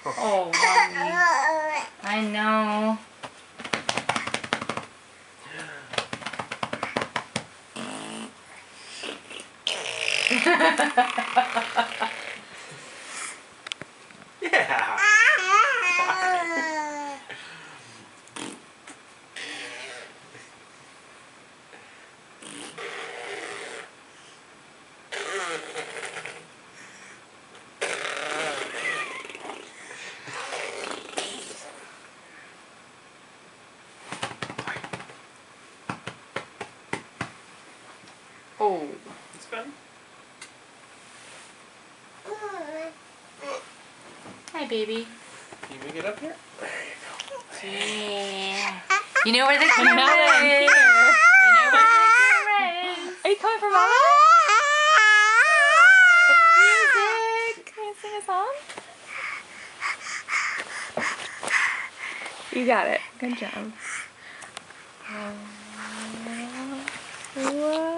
Oh, honey. I know. Yeah. Oh. It's fun. Hi, baby. Can you get up here? There you go. Yeah. You know where the camera Now that I'm is. here. You know where the camera is. Are you coming for Mama? Music. Can you sing a song? You got it. Good job. Whoa.